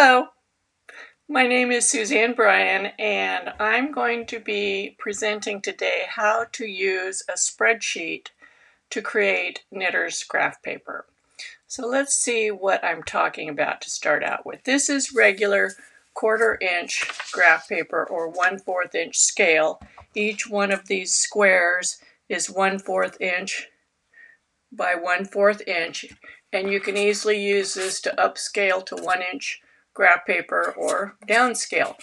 Hello, my name is Suzanne Bryan, and I'm going to be presenting today how to use a spreadsheet to create knitter's graph paper. So let's see what I'm talking about to start out with. This is regular 1/4 inch graph paper or 1/4 inch scale. Each one of these squares is 1/4 inch by 1/4 inch, and you can easily use this to upscale to 1 inch graph paper or downscale.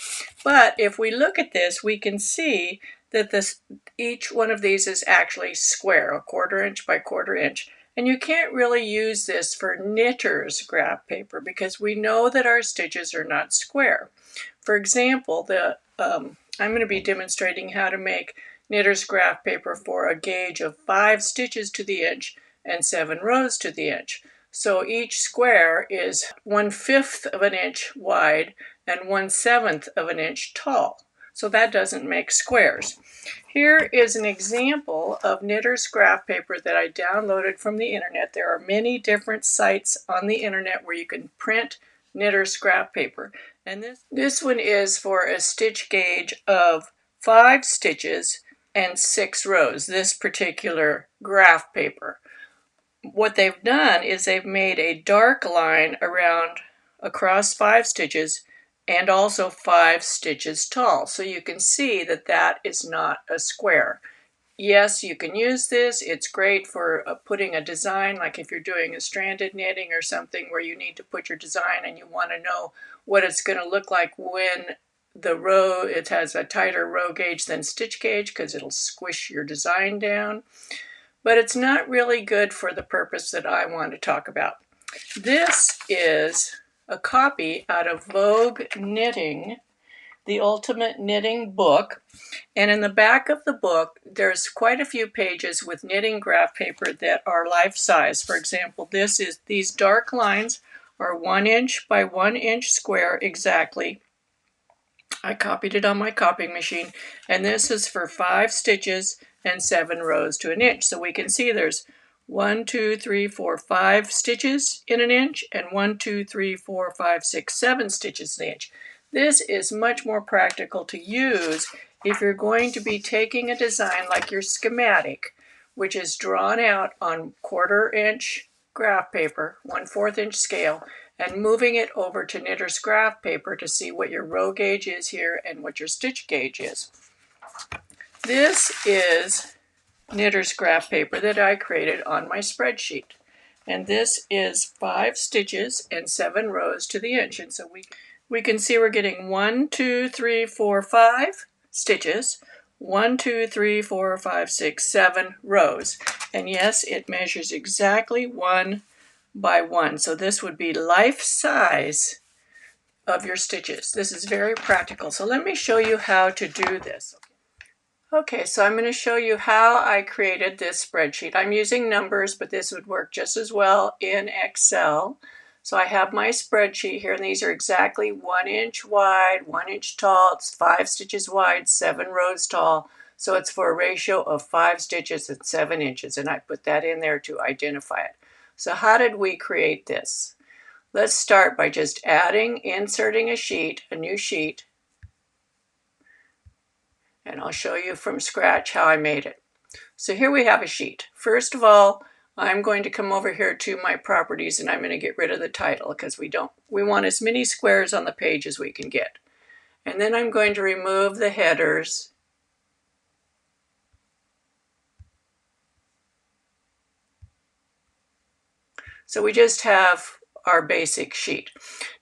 But if we look at this, we can see that each one of these is actually square, a 1/4 inch by 1/4 inch. And you can't really use this for knitter's graph paper because we know that our stitches are not square. For example, I'm going to be demonstrating how to make knitter's graph paper for a gauge of 5 stitches to the inch and 7 rows to the inch. So each square is 1/5 of an inch wide and 1/7 of an inch tall. So that doesn't make squares. Here is an example of knitter's graph paper that I downloaded from the internet. There are many different sites on the internet where you can print knitter's graph paper. And this one is for a stitch gauge of 5 stitches and 6 rows, this particular graph paper. What they've done is they've made a dark line across 5 stitches and also 5 stitches tall. So you can see that that is not a square. Yes, you can use this. It's great for putting a design, like if you're doing a stranded knitting or something where you need to put your design and you want to know what it's going to look like when it has a tighter row gauge than stitch gauge because it'll squish your design down. But it's not really good for the purpose that I want to talk about. This is a copy out of Vogue Knitting, the Ultimate Knitting book. And in the back of the book, there's quite a few pages with knitting graph paper that are life size. For example, these dark lines are 1 inch by 1 inch square exactly. I copied it on my copying machine, and this is for 5 stitches and 7 rows to an inch. So we can see there's 1, 2, 3, 4, 5 stitches in an inch, and 1, 2, 3, 4, 5, 6, 7 stitches in an inch. This is much more practical to use if you're going to be taking a design like your schematic, which is drawn out on 1/4 inch graph paper, 1/4 inch scale, and moving it over to knitter's graph paper to see what your row gauge is here and what your stitch gauge is. This is knitter's graph paper that I created on my spreadsheet. And this is 5 stitches and 7 rows to the inch. And so we can see we're getting 1, 2, 3, 4, 5 stitches, 1, 2, 3, 4, 5, 6, 7 rows. And yes, it measures exactly 1 by 1. So this would be life size of your stitches. This is very practical. So let me show you how to do this. Okay, so I'm going to show you how I created this spreadsheet. I'm using numbers, but this would work just as well in Excel. So I have my spreadsheet here, and these are exactly 1 inch wide, 1 inch tall. It's 5 stitches wide, 7 rows tall. So it's for a ratio of 5 stitches and 7 inches, and I put that in there to identify it. So how did we create this? Let's start by just inserting a new sheet. And I'll show you from scratch how I made it. So here we have a sheet. First of all, I'm going to come over here to my properties and I'm going to get rid of the title because we want as many squares on the page as we can get. And then I'm going to remove the headers. So we just have our basic sheet.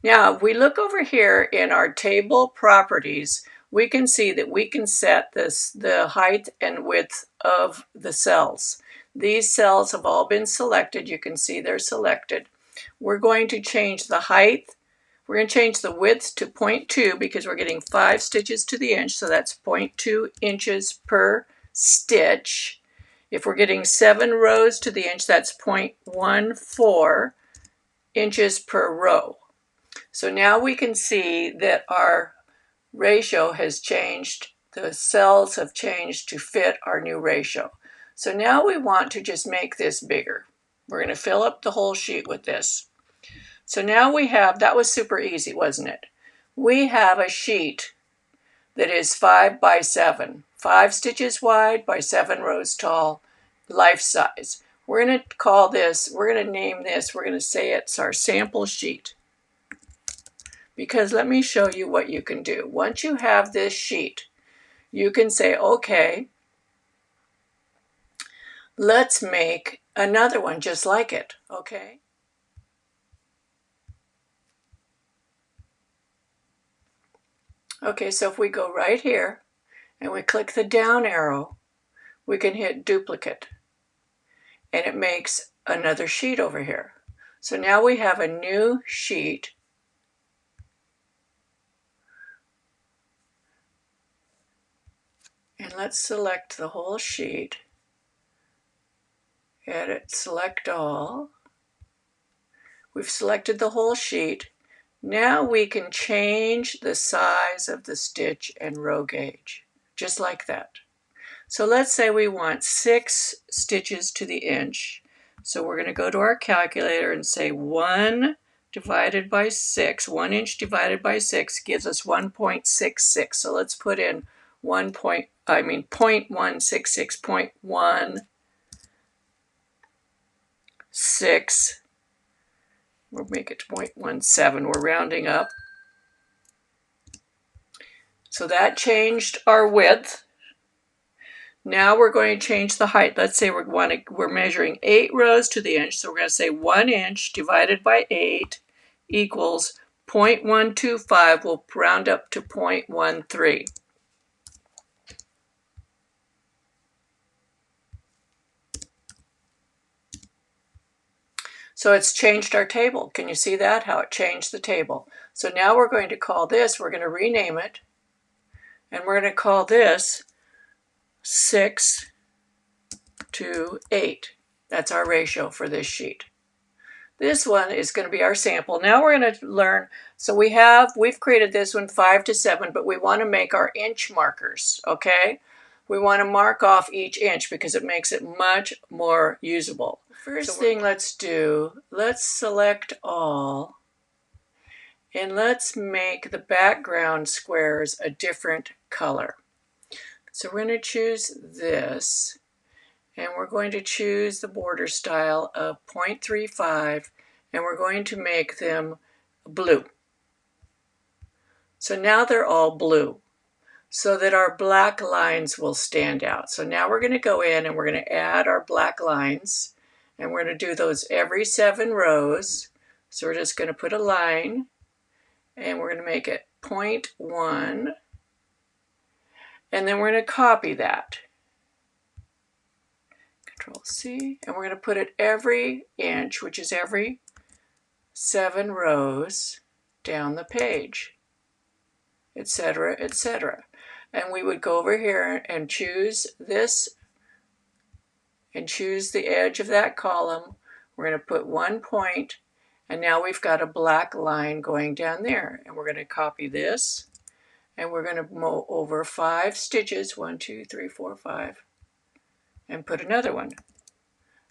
Now, if we look over here in our table properties, we can see that we can set the height and width of the cells. These cells have all been selected. You can see they're selected. We're going to change the height. We're going to change the width to 0.2 because we're getting 5 stitches to the inch, so that's 0.2 inches per stitch. If we're getting 7 rows to the inch, that's 0.14 inches per row. So now we can see that our ratio has changed. The cells have changed to fit our new ratio. So now we want to just make this bigger. We're going to fill up the whole sheet with this. So now we have, that was super easy, wasn't it? We have a sheet that is 5 by 7, 5 stitches wide by 7 rows tall, life size. We're going to call this, we're going to name this, we're going to say it's our sample sheet. Because let me show you what you can do. Once you have this sheet, you can say, okay, let's make another one just like it, okay? Okay, so if we go right here and we click the down arrow, we can hit duplicate and it makes another sheet over here. So now we have a new sheet. And let's select the whole sheet. Edit, select all. We've selected the whole sheet. Now we can change the size of the stitch and row gauge, just like that. So let's say we want 6 stitches to the inch. So we're going to go to our calculator and say 1 divided by 6, 1 inch divided by 6 gives us 1.66. So let's put in 0.166.16. We'll make it 0.17. We're rounding up. So that changed our width. Now we're going to change the height. Let's say we're measuring 8 rows to the inch. So we're going to say 1 inch divided by 8 equals 0.125. We'll round up to 0.13. So it's changed our table. Can you see that? How it changed the table. So now we're going to call this, we're going to rename it, and we're going to call this 6 to 8. That's our ratio for this sheet. This one is going to be our sample. Now we're going to learn, so we've created this one 5 to 7, but we want to make our inch markers, okay? We want to mark off each inch because it makes it much more usable. First thing let's do, let's select all, and let's make the background squares a different color. So we're going to choose this, and we're going to choose the border style of 0.35, and we're going to make them blue. So now they're all blue, so that our black lines will stand out. So now we're going to go in and we're going to add our black lines, and we're going to do those every 7 rows. So we're just going to put a line, and we're going to make it 0.1, and then we're going to copy that. Control C, and we're going to put it every inch, which is every 7 rows down the page, etc., etc. And we would go over here and choose this and choose the edge of that column. We're going to put 1 point, and now we've got a black line going down there. And we're going to copy this, and we're going to mow over 5 stitches, 1, 2, 3, 4, 5, and put another one,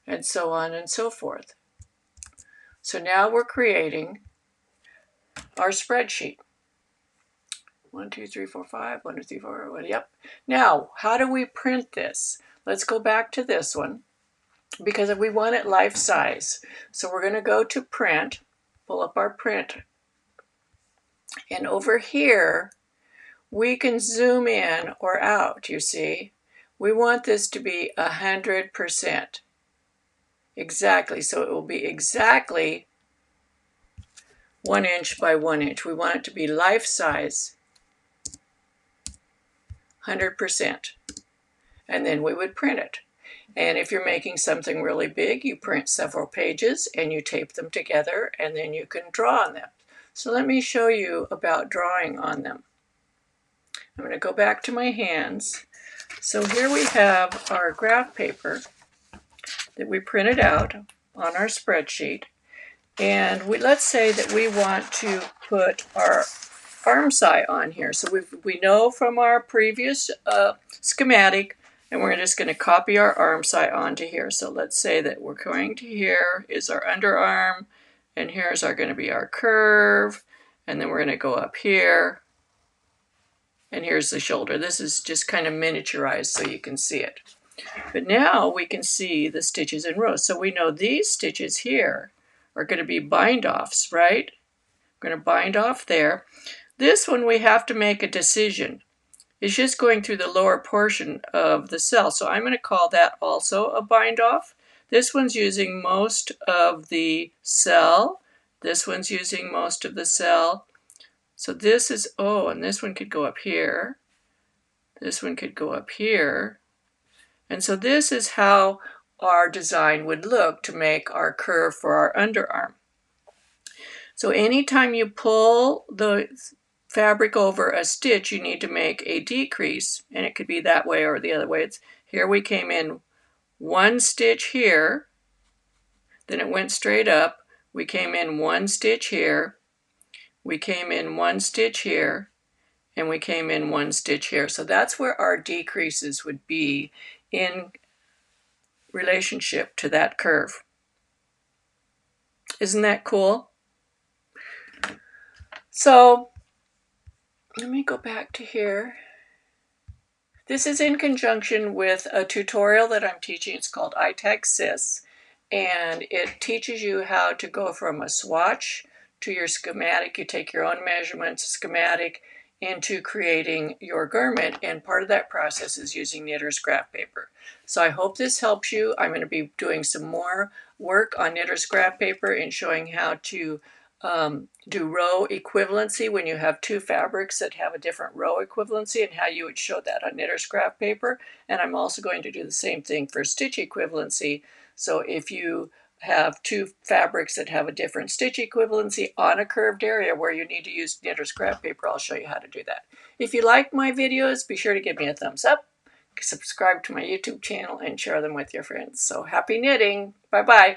and so on and so forth. So now we're creating our spreadsheet. 1, 2, 3, 4, 5, 1, 2, 3, 4, 1, yep. Now, how do we print this? Let's go back to this one, because we want it life size. So we're going to go to print, pull up our print, and over here, we can zoom in or out, you see. We want this to be 100%. Exactly, so it will be exactly 1 inch by 1 inch. We want it to be life size, 100%. And then we would print it. And if you're making something really big, you print several pages and you tape them together, and then you can draw on them. So let me show you about drawing on them. I'm going to go back to my hands. So here we have our graph paper that we printed out on our spreadsheet. And let's say that we want to put our arm size on here. So we know from our previous schematic, and we're just going to copy our arm size onto here. So let's say that we're going to here is our underarm, and here's going to be our curve, and then we're going to go up here, and here's the shoulder. This is just kind of miniaturized so you can see it. But now we can see the stitches in rows. So we know these stitches here are going to be bind-offs, right? We're going to bind off there. This one we have to make a decision. It's just going through the lower portion of the cell. So I'm going to call that also a bind-off. This one's using most of the cell. This one's using most of the cell. So this is, oh, and this one could go up here. This one could go up here. And so this is how our design would look to make our curve for our underarm. So anytime you pull the fabric over a stitch, you need to make a decrease, and it could be that way or the other way. It's here we came in one stitch here, then it went straight up. We came in one stitch here, we came in one stitch here, and we came in one stitch here. So that's where our decreases would be in relationship to that curve. Isn't that cool? So let me go back to here. This is in conjunction with a tutorial that I'm teaching. It's called iTag-Sis, and it teaches you how to go from a swatch to your schematic. You take your own measurements, schematic, into creating your garment, and part of that process is using knitter's graph paper. So I hope this helps you. I'm going to be doing some more work on knitter's graph paper and showing how to do row equivalency when you have two fabrics that have a different row equivalency, and how you would show that on knitter's graph paper. And I'm also going to do the same thing for stitch equivalency. So if you have two fabrics that have a different stitch equivalency on a curved area where you need to use knitter's graph paper, I'll show you how to do that. If you like my videos, be sure to give me a thumbs up, subscribe to my YouTube channel, and share them with your friends. So happy knitting. Bye-bye.